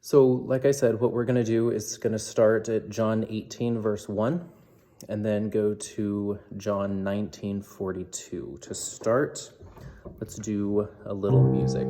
So, like I said, what we're going to do is going to start at John 18, verse 1, and then go to John 19:42. To start, let's do a little music.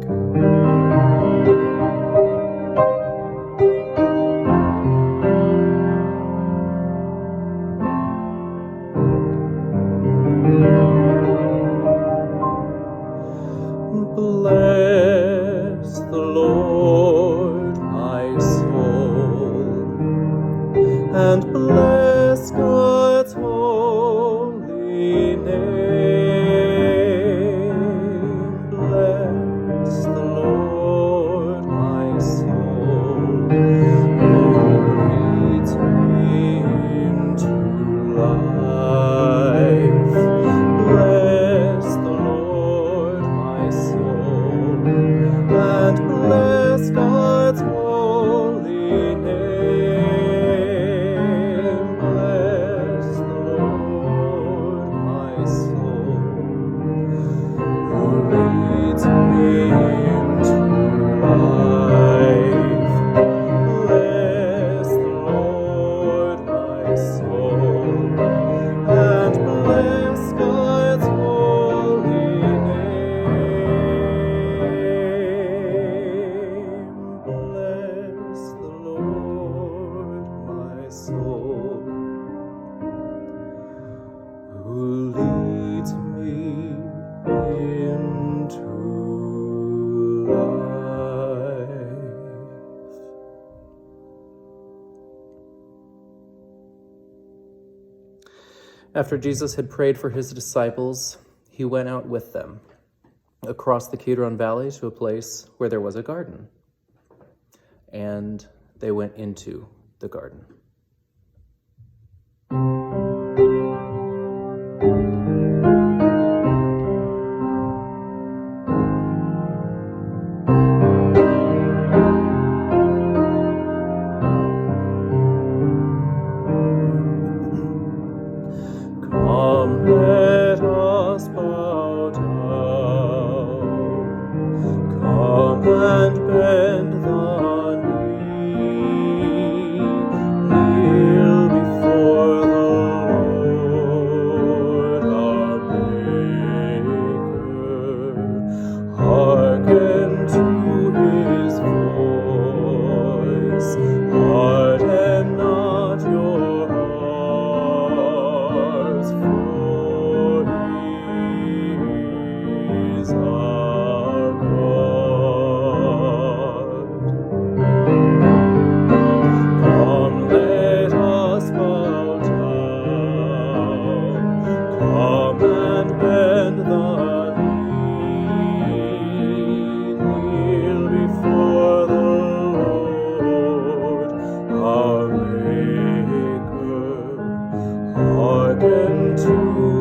Bless the Lord, my soul, and bless God's holy name. Bless the Lord, my soul, who leads me into life. Bless the Lord, my soul, and bless God's holy name. Bless the Lord, my soul, who leads me into life. Bless the Lord, my soul, and bless God's holy name. Bless the Lord, my soul, who leads me into life. After Jesus had prayed for his disciples, he went out with them across the Kidron Valley to a place where there was a garden, and they went into the garden. Come, let us bow down. Come and bend the knee. Kneel before the Lord our Maker. Hearken to his voice. Harden not your hearts, for he is our God. Come, let us bow down. Come and bend the knee. Kneel before the Lord our Maker. Hearken to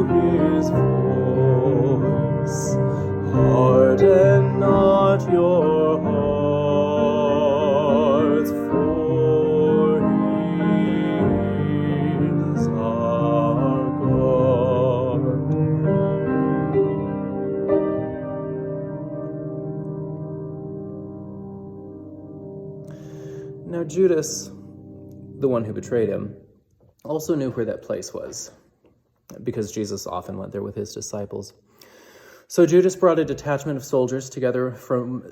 his voice. Harden not your hearts, for he is our God. Now Judas, the one who betrayed him, also knew where that place was, because Jesus often went there with his disciples. So Judas brought a detachment of soldiers together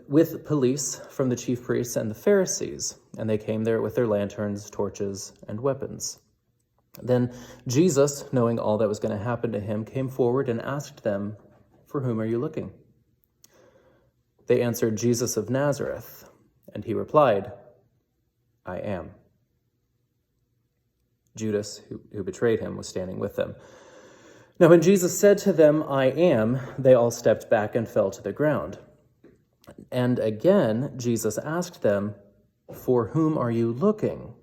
with police from the chief priests and the Pharisees, and they came there with their lanterns, torches, and weapons. Then Jesus, knowing all that was going to happen to him, came forward and asked them, "For whom are you looking?" They answered, "Jesus of Nazareth." And he replied, "I am." Judas, who betrayed him, was standing with them. Now when Jesus said to them, "I am," they all stepped back and fell to the ground. And again, Jesus asked them, "For whom are you looking?"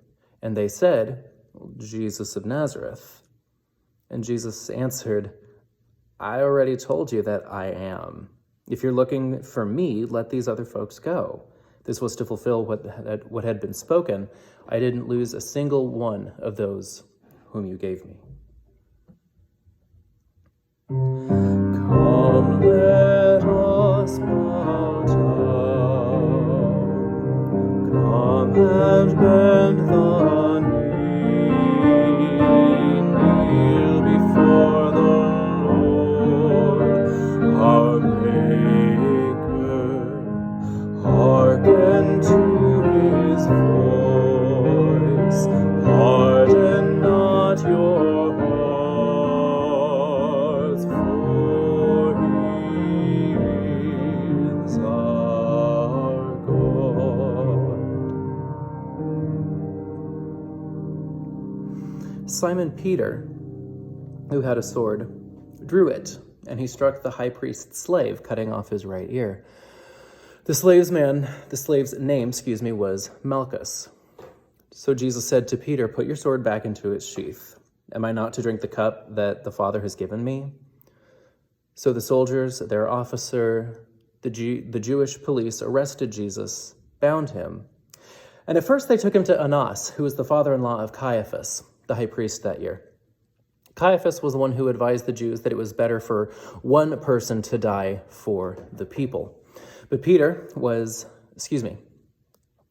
And they said, "Jesus of Nazareth." And Jesus answered, "I already told you that I am. If you're looking for me, let these other folks go." This was to fulfill what had been spoken. "I didn't lose a single one of those whom you gave me." Come, let us bow down. Come and bend the knee, kneel before the Lord, our Maker. Hearken to his voice, harden not your hearts, for he is our God. Simon Peter, who had a sword, drew it, and he struck the high priest's slave, cutting off his right ear. The slave's name, was Malchus. So Jesus said to Peter, "Put your sword back into its sheath. Am I not to drink the cup that the Father has given me?" So the soldiers, their officer, the Jewish police arrested Jesus, bound him. And at first they took him to Annas, who was the father-in-law of Caiaphas, the high priest that year. Caiaphas was the one who advised the Jews that it was better for one person to die for the people. But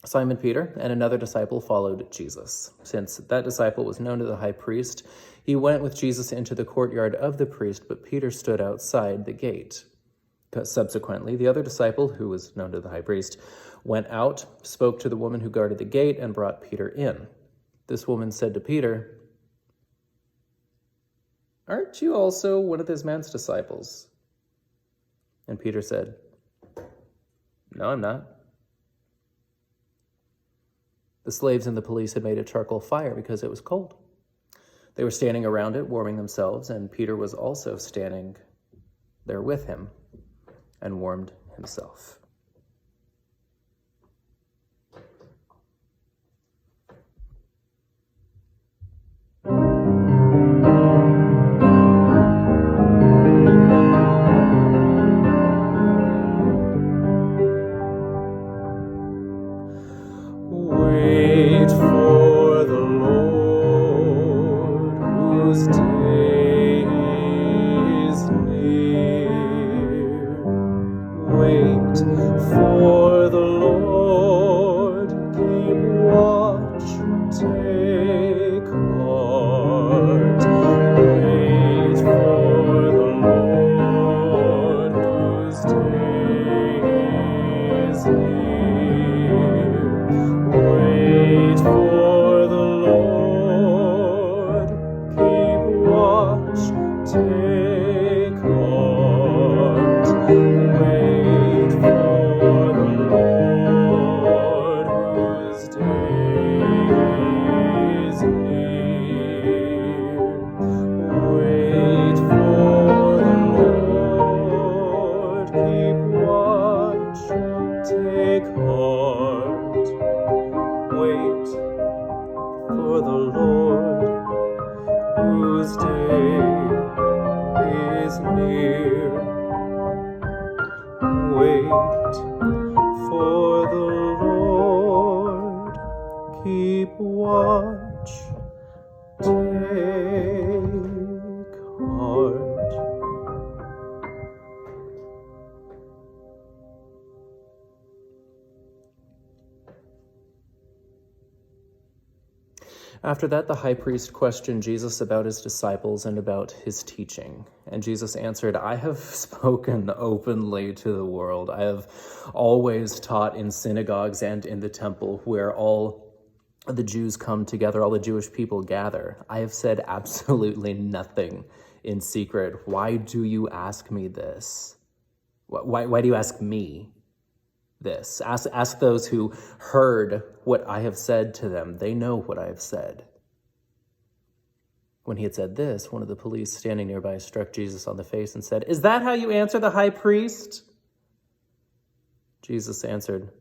Simon Peter and another disciple followed Jesus. Since that disciple was known to the high priest, he went with Jesus into the courtyard of the priest, but Peter stood outside the gate. Subsequently, the other disciple, who was known to the high priest, went out, spoke to the woman who guarded the gate, and brought Peter in. This woman said to Peter, "Aren't you also one of this man's disciples?" And Peter said, "No, I'm not." The slaves and the police had made a charcoal fire because it was cold. They were standing around it, warming themselves, and Peter was also standing there with him and warmed himself. Wait for the Lord, whose day is near. Wait for the Lord, keep watch, take heart. Wait for the Lord, whose day is near. Wait for the Lord, keep watch, take heart. Wait for the Lord, whose day is near. Wait for the Lord, keep watch, take heart. Wait for the Lord, whose day is near. Wait for the Lord, keep watch, take heart. After that, the high priest questioned Jesus about his disciples and about his teaching. And Jesus answered, "I have spoken openly to the world. I have always taught in synagogues and in the temple where all the Jews come together, all the Jewish people gather. I have said absolutely nothing in secret. Why do you ask me this? Why do you ask me this? Ask those who heard what I have said to them. They know what I have said." When he had said this, one of the police standing nearby struck Jesus on the face and said, "Is that how you answer the high priest?" Jesus answered,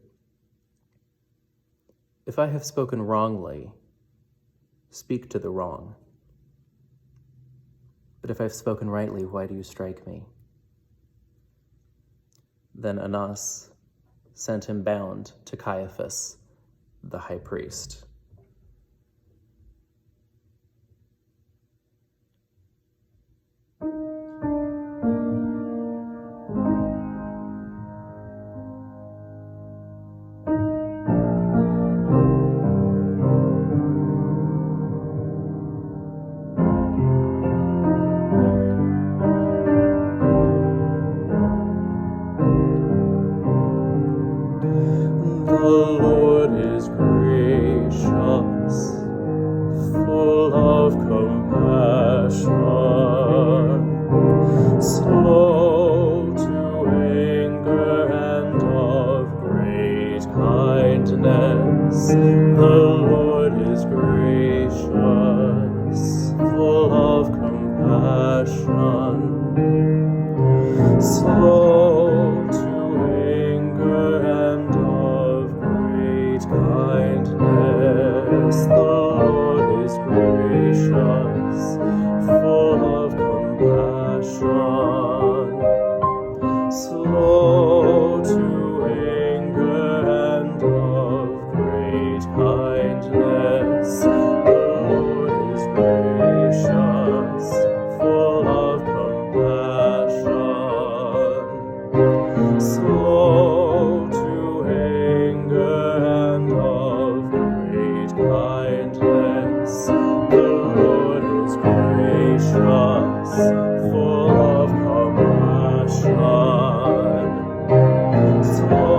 "If I have spoken wrongly, speak to the wrong. But if I have spoken rightly, why do you strike me?" Then Annas sent him bound to Caiaphas, the high priest. Lord is gracious, full of compassion, slow to anger and of great kindness. The Lord is gracious, full of compassion, slow to anger and of great kindness. The Lord is gracious, full of compassion, slow to anger and of great kindness. The Lord is gracious, full of compassion, slow to anger and of great kindness. The Lord is gracious, full of compassion,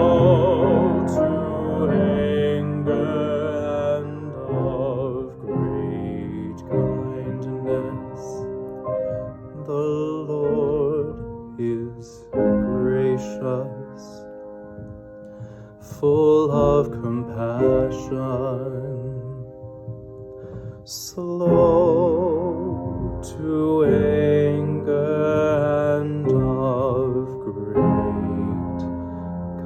slow to anger and of great kindness. The Lord is gracious, full of compassion, slow to anger and of great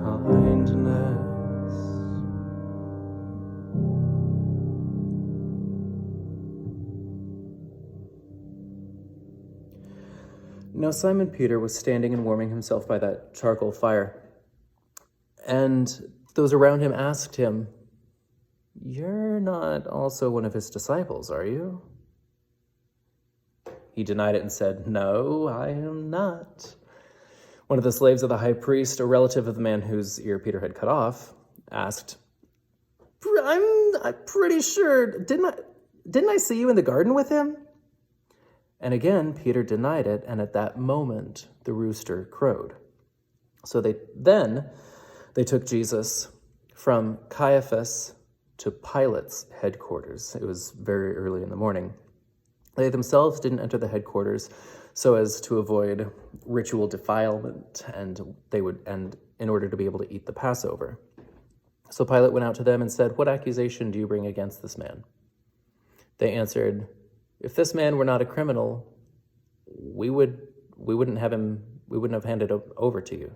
kindness. Now Simon Peter was standing and warming himself by that charcoal fire, and those around him asked him, "You're not also one of his disciples, are you?" He denied it and said, "No, I am not." One of the slaves of the high priest, a relative of the man whose ear Peter had cut off, asked, I'm pretty sure, didn't I see you in the garden with him?" And again, Peter denied it, and at that moment, the rooster crowed. So they took Jesus from Caiaphas to Pilate's headquarters. It was very early in the morning. They themselves didn't enter the headquarters so as to avoid ritual defilement, and in order to be able to eat the Passover. So Pilate went out to them and said, "What accusation do you bring against this man?" They answered, "If this man were not a criminal, we wouldn't have handed him over to you."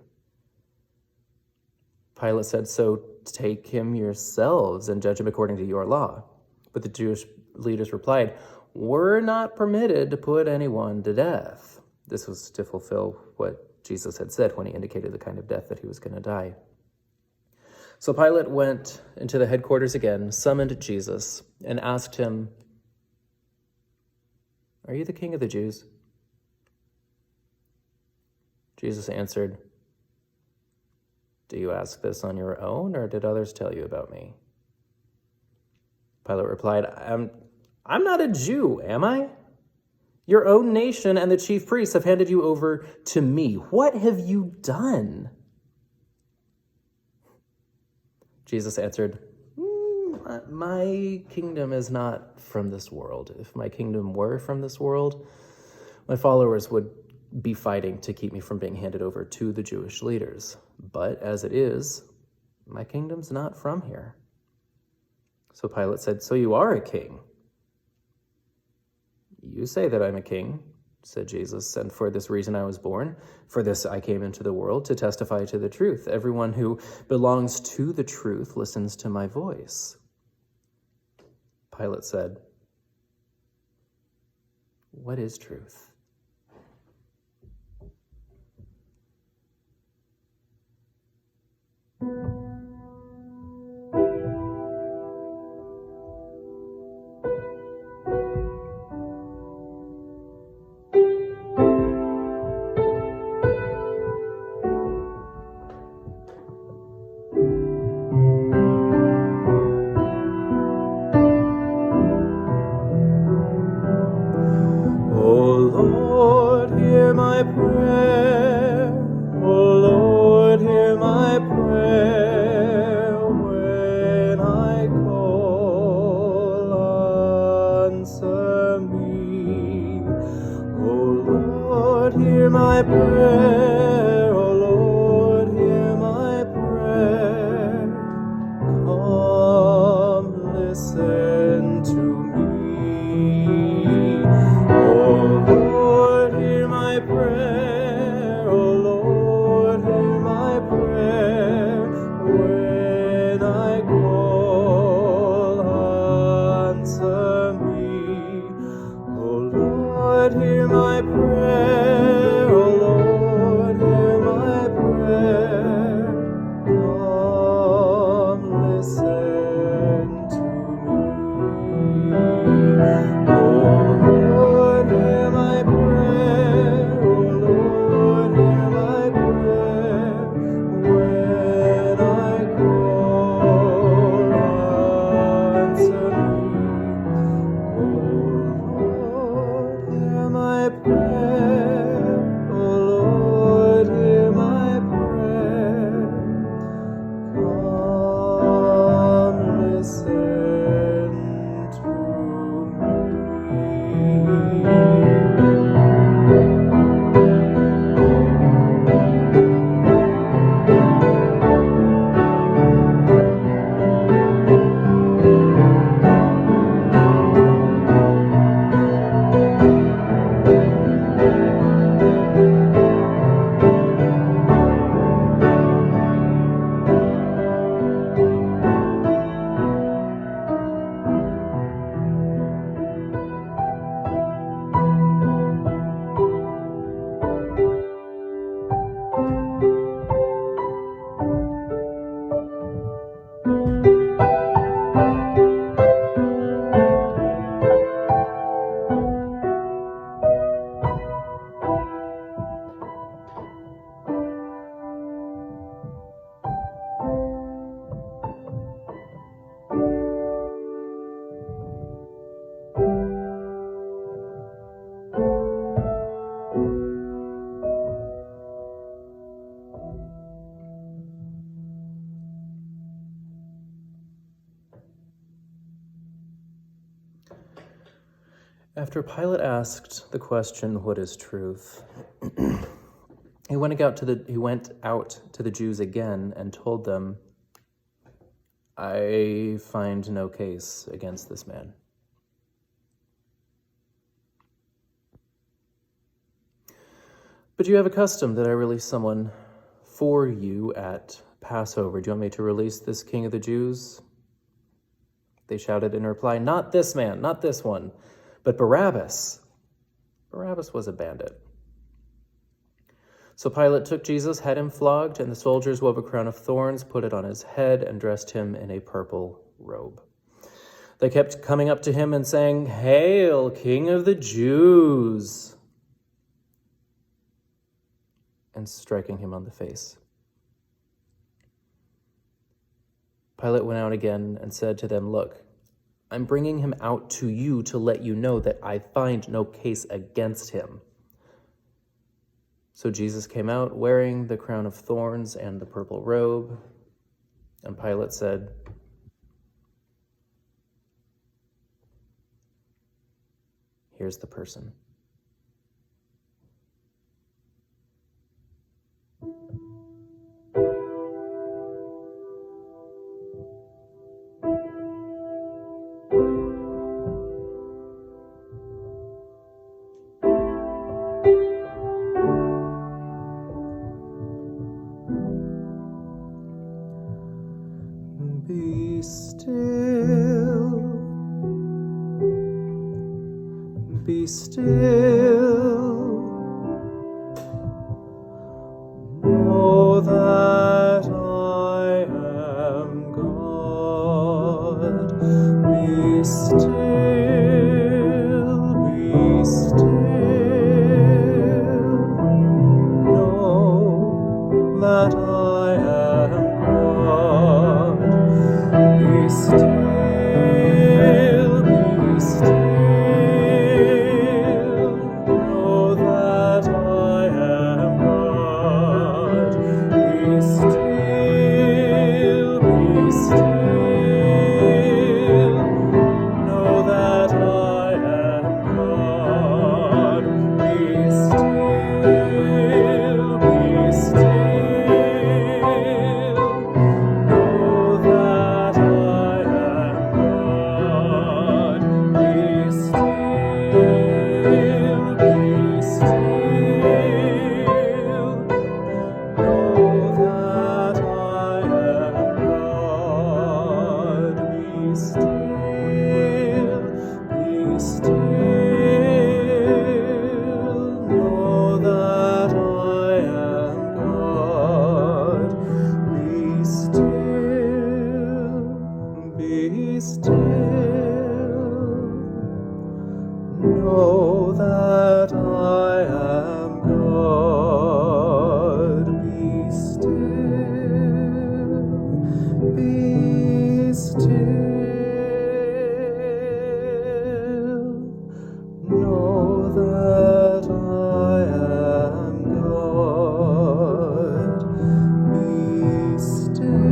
Pilate said, "So take him yourselves and judge him according to your law." But the Jewish leaders replied, "We're not permitted to put anyone to death." This was to fulfill what Jesus had said when he indicated the kind of death that he was going to die. So Pilate went into the headquarters again, summoned Jesus, and asked him, "Are you the king of the Jews?" Jesus answered, "Do you ask this on your own, or did others tell you about me?" Pilate replied, I'm not a Jew, am I? Your own nation and the chief priests have handed you over to me. What have you done?" Jesus answered, "My kingdom is not from this world. If my kingdom were from this world, my followers would be fighting to keep me from being handed over to the Jewish leaders. But as it is, my kingdom's not from here." So Pilate said, "So you are a king?" "You say that I'm a king," said Jesus, "and for this reason I was born. For this I came into the world, to testify to the truth. Everyone who belongs to the truth listens to my voice." Pilate said, "What is truth?" Hear my prayer, O Lord, hear my prayer. listen to me. O Lord, hear my prayer. O Lord, hear my prayer. When I call, answer me. O Lord, hear my prayer. O Lord, hear my prayer. Come, listen to me. O Lord, hear my prayer. O Lord, hear my prayer. When I call, answer me. O Lord, hear my prayer. O Lord, hear my prayer. Come, listen to me. After Pilate asked the question, "What is truth?" he went out to the Jews again and told them, "I find no case against this man." "But you have a custom that I release someone for you at Passover. Do you want me to release this king of the Jews?" They shouted in reply, "Not this man, not this one, but Barabbas." Barabbas was a bandit. So Pilate took Jesus, had him flogged, and the soldiers wove a crown of thorns, put it on his head, and dressed him in a purple robe. They kept coming up to him and saying, "Hail, King of the Jews!" and striking him on the face. Pilate went out again and said to them, "Look, I'm bringing him out to you to let you know that I find no case against him." So Jesus came out wearing the crown of thorns and the purple robe, and Pilate said, "Here's the person." Be still, be still, know that I am God. Be still, be still, know that I am God. Be still, be still, know that I am God. Be still, know that I am God. Be still, know that I am Be still, know that I am God. Be still, be still, know that I am God. Be still,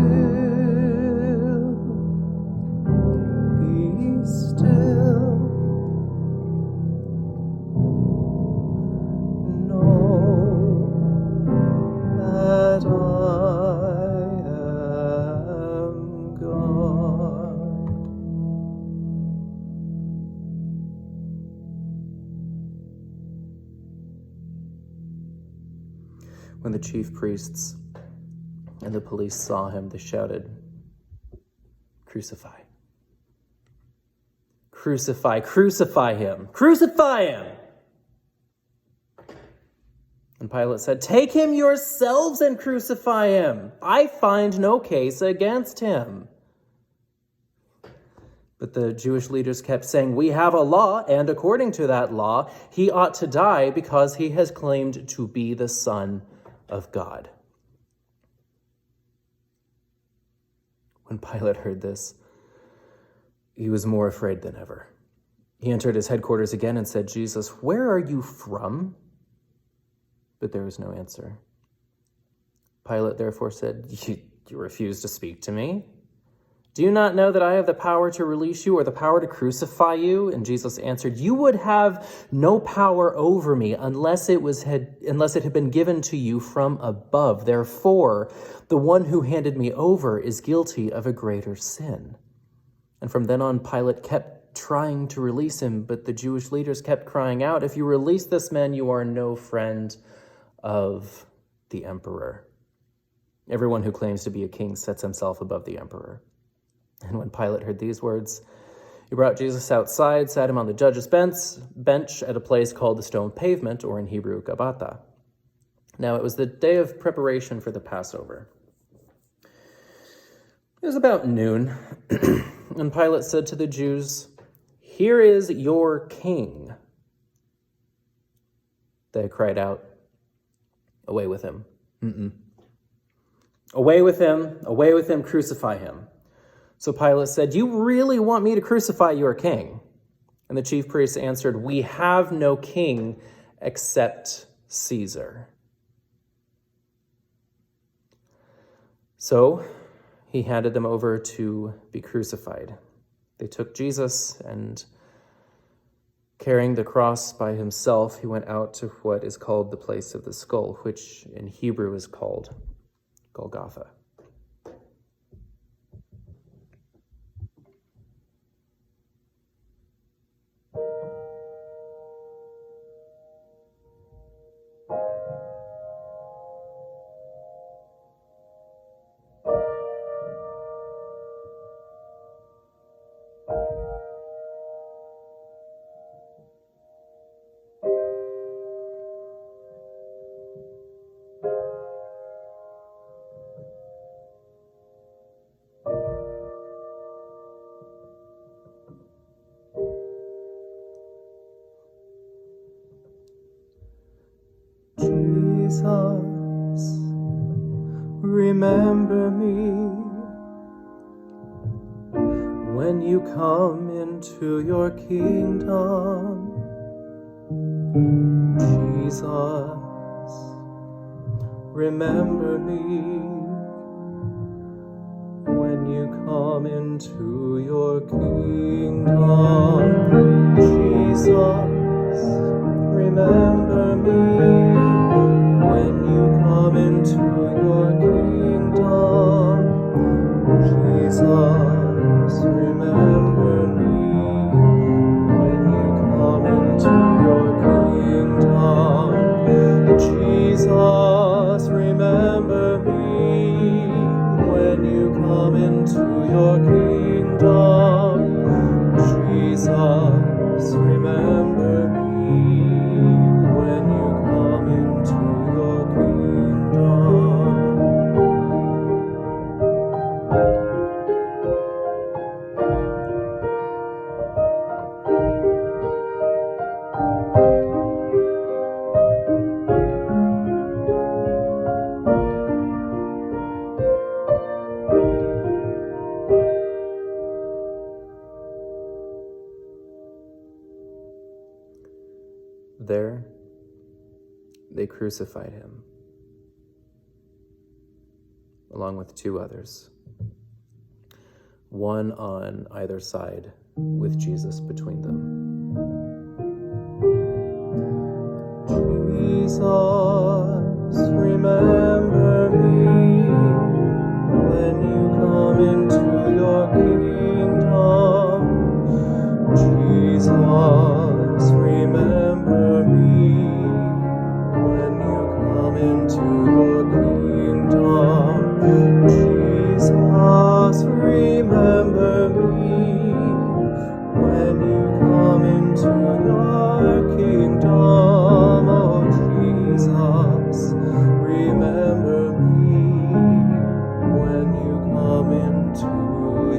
be still, know that I am God. When the chief priests and the police saw him, they shouted, "Crucify! Crucify! Crucify him! Crucify him!" And Pilate said, "Take him yourselves and crucify him. I find no case against him." But the Jewish leaders kept saying, "We have a law, and according to that law, he ought to die because he has claimed to be the Son of God." When Pilate heard this, he was more afraid than ever. He entered his headquarters again and said, "Jesus, where are you from?" But there was no answer. Pilate therefore said, You refuse to speak to me? Do you not know that I have the power to release you or the power to crucify you?" And Jesus answered, "You would have no power over me unless it had been given to you from above. Therefore, the one who handed me over is guilty of a greater sin." And from then on, Pilate kept trying to release him, but the Jewish leaders kept crying out, "If you release this man, you are no friend of the emperor. Everyone who claims to be a king sets himself above the emperor." And when Pilate heard these words, he brought Jesus outside, sat him on the judge's bench at a place called the Stone Pavement, or in Hebrew, Gabbatha. Now it was the day of preparation for the Passover. It was about noon, and Pilate said to the Jews, "Here is your king." They cried out, "Away with him. Away with him, crucify him." So Pilate said, "You really want me to crucify your king?" And the chief priests answered, "We have no king except Caesar." So he handed them over to be crucified. They took Jesus, and carrying the cross by himself, he went out to what is called the place of the skull, which in Hebrew is called Golgotha. Jesus, remember me when you come into your kingdom. Jesus, remember me when you come into your kingdom. Jesus, remember me when you come into your kingdom. Jesus, remember me when you come into your kingdom. Jesus, remember me when you come into your kingdom. Jesus, remember me when you come There, they crucified him, along with 2 others, one on either side, with Jesus between them. Jesus, remember me when you come into your kingdom. Jesus, remember me when you come into your kingdom. Jesus, remember me when you come into your kingdom. Oh, Jesus, remember me when you come into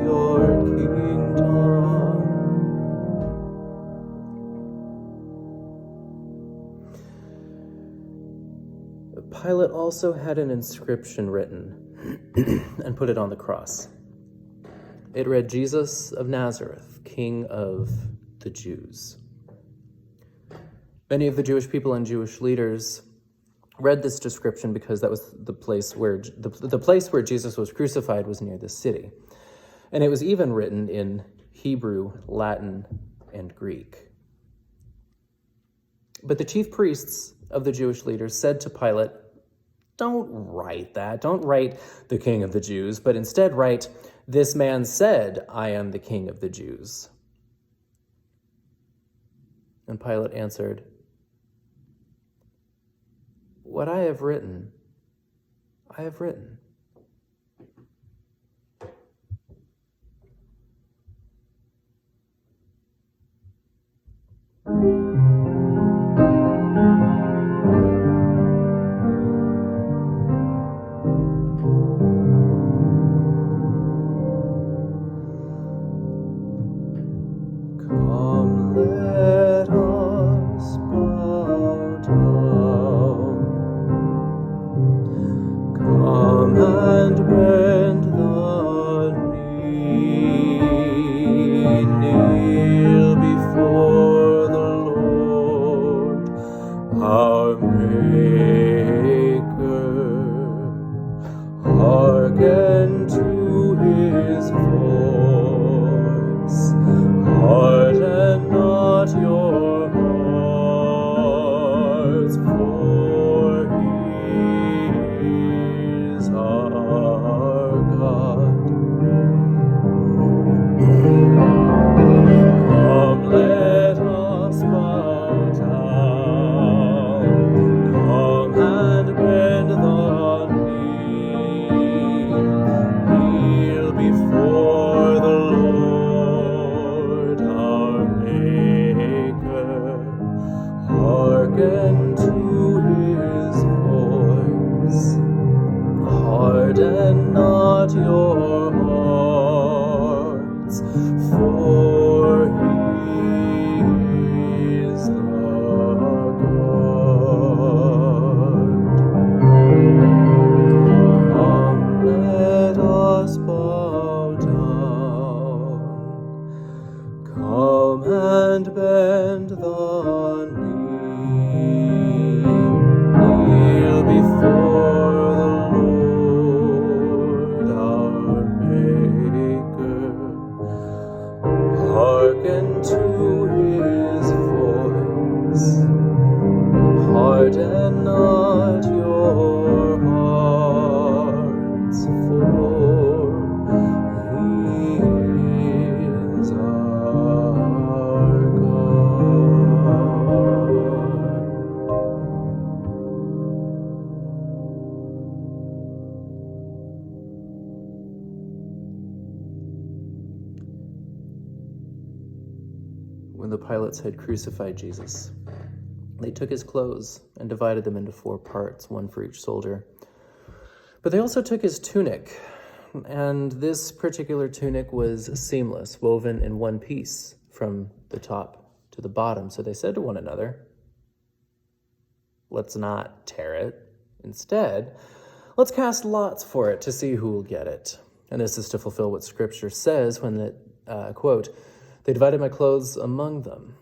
your kingdom. Pilate also had an inscription written and put it on the cross. It read, Jesus of Nazareth, King of the Jews. Many of the Jewish people and Jewish leaders read this description because that was the place where Jesus was crucified was near the city. And it was even written in Hebrew, Latin, and Greek. But the chief priests of the Jewish leaders said to Pilate, don't write that. Don't write the King of the Jews, but instead write, this man said, I am the King of the Jews. And Pilate answered, what I have written, I have written. Come, let us bow down. Come and bend the knee. Kneel before the Lord, our Maker. Hearken to his voice. Harden not your hearts, for he is our God. Come, let us bow down. Come and bend the knee. Kneel before the Lord, our Maker. Hearken to his voice. Harden not your hearts, for he is the God. Come, let us bow down. Come and bend the knee. Kneel before the Lord, our Maker. Hearken to his voice. Harden not your hearts, for he is our God. When the Pilates had crucified Jesus, they took his clothes and divided them into 4 parts, one for each soldier. But they also took his tunic, and this particular tunic was seamless, woven in one piece from the top to the bottom. So they said to one another, let's not tear it. Instead, let's cast lots for it to see who will get it. And this is to fulfill what Scripture says when it, quote, they divided my clothes among them.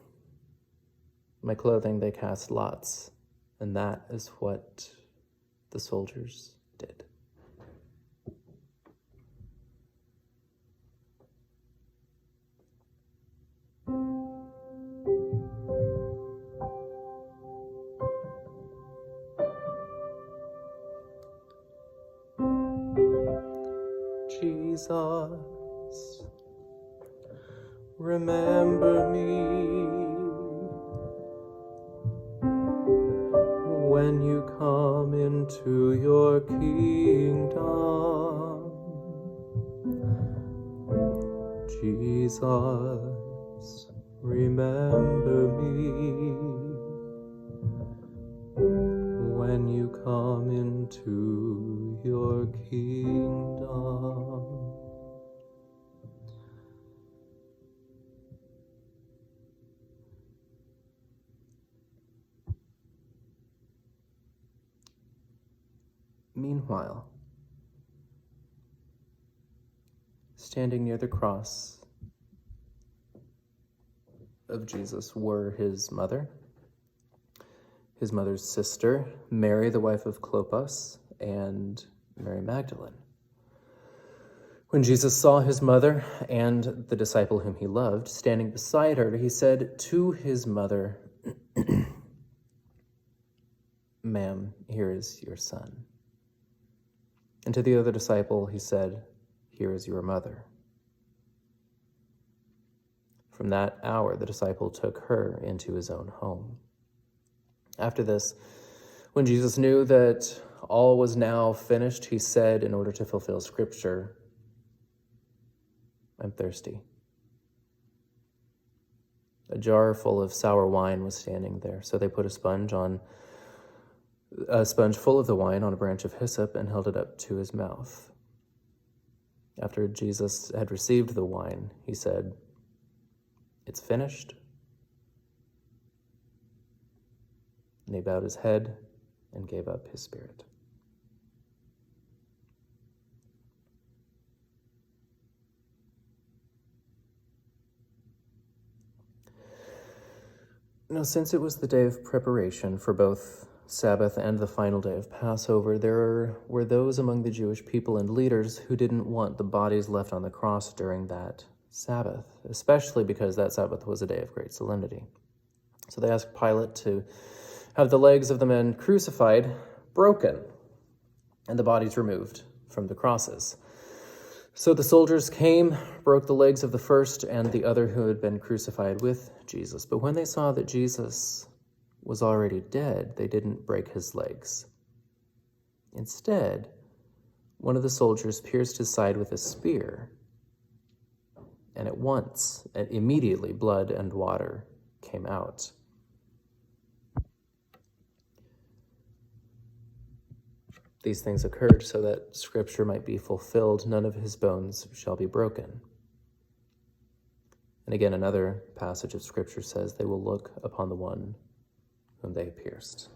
My clothing they cast lots, and that is what the soldiers did. Jesus, remember me when you come into your kingdom. Jesus, remember me when you come into your kingdom. Meanwhile, standing near the cross of Jesus were his mother, his mother's sister, Mary, the wife of Clopas, and Mary Magdalene. When Jesus saw his mother and the disciple whom he loved standing beside her, he said to his mother, "Ma'am, here is your son." And to the other disciple, he said, "Here is your mother." From that hour, the disciple took her into his own home. After this, when Jesus knew that all was now finished, he said, in order to fulfill Scripture, "I'm thirsty." A jar full of sour wine was standing there, so they put a sponge full of the wine on a branch of hyssop and held it up to his mouth. After Jesus had received the wine, he said, "It's finished." And he bowed his head and gave up his spirit. Now, since it was the day of preparation for both Sabbath and the final day of Passover, there were those among the Jewish people and leaders who didn't want the bodies left on the cross during that Sabbath, especially because that Sabbath was a day of great solemnity. So they asked Pilate to have the legs of the men crucified broken and the bodies removed from the crosses. So the soldiers came, broke the legs of the first and the other who had been crucified with Jesus. But when they saw that Jesus was already dead, they didn't break his legs. Instead, one of the soldiers pierced his side with a spear, and immediately, blood and water came out. These things occurred so that Scripture might be fulfilled. None of his bones shall be broken. And again, another passage of Scripture says, they will look upon the one whom they pierced.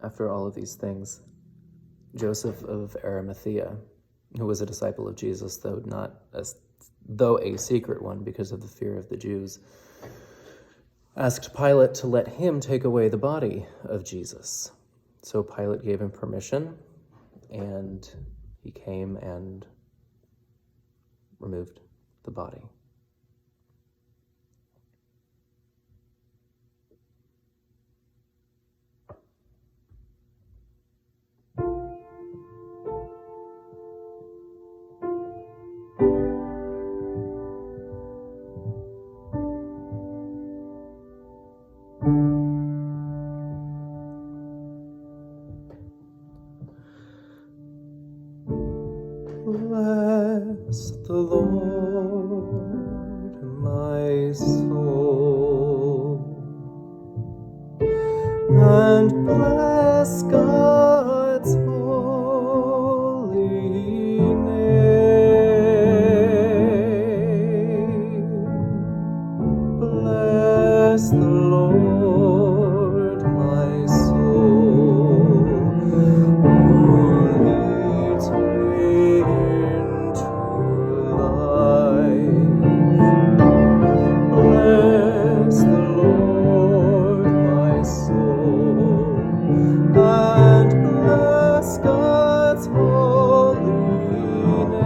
After all of these things, Joseph of Arimathea, who was a disciple of Jesus, though a secret one because of the fear of the Jews, asked Pilate to let him take away the body of Jesus. So Pilate gave him permission, and he came and removed the body. Bless the Lord, my soul, and bless God's holy name. Bless the Lord, my soul, who leads me into life. Bless the Lord, my soul, and bless God's holy name.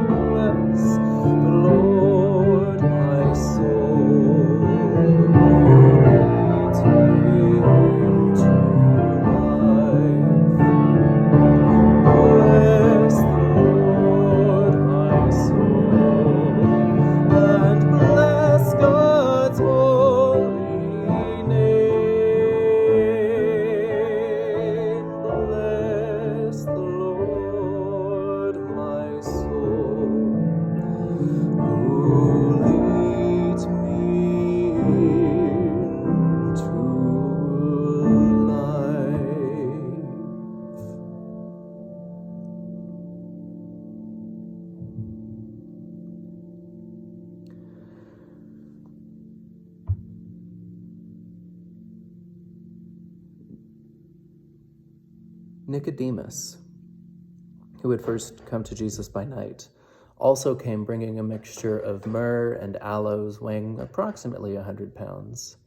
Bless the Lord, my soul, who leads me into life. Bless the Lord, my soul, and bless God's holy name. Bless the Lord, my soul, who leads me into life. Nicodemus, who had first come to Jesus by night, also came bringing a mixture of myrrh and aloes weighing approximately 100 pounds.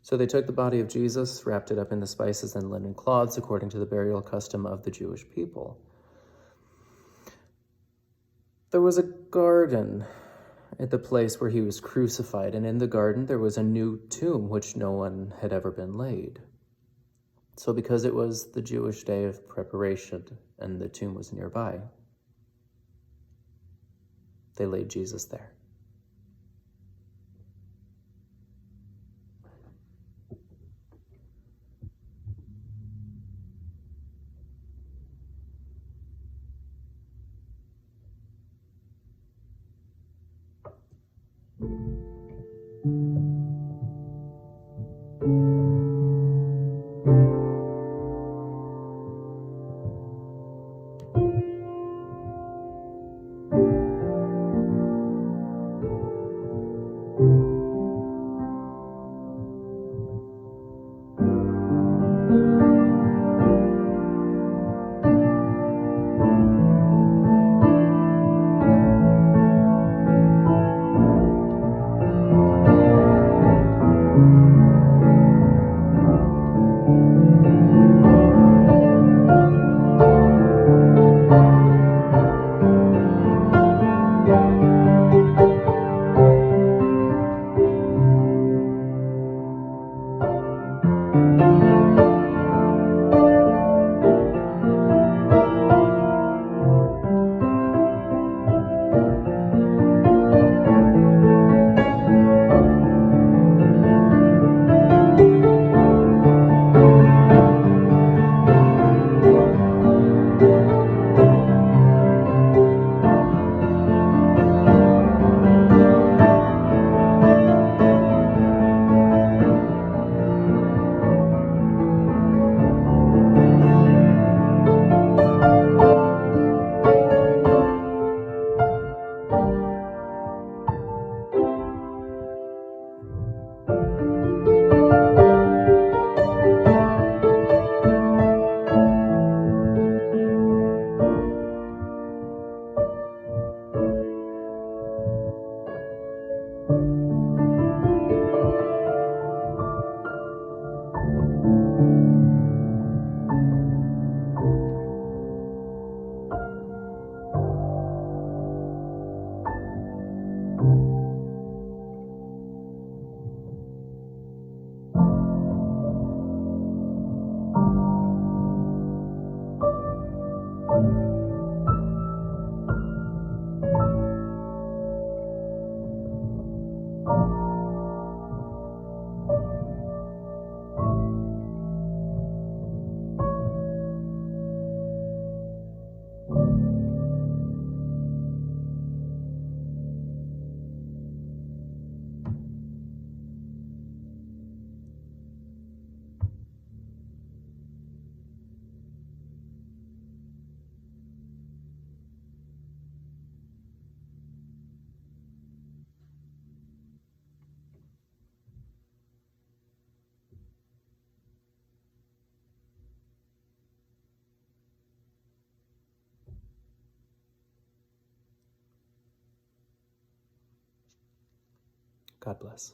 So they took the body of Jesus, wrapped it up in the spices and linen cloths according to the burial custom of the Jewish people. There was a garden at the place where he was crucified, and in the garden there was a new tomb which no one had ever been laid. So because it was the Jewish day of preparation and the tomb was nearby, they laid Jesus there. God bless.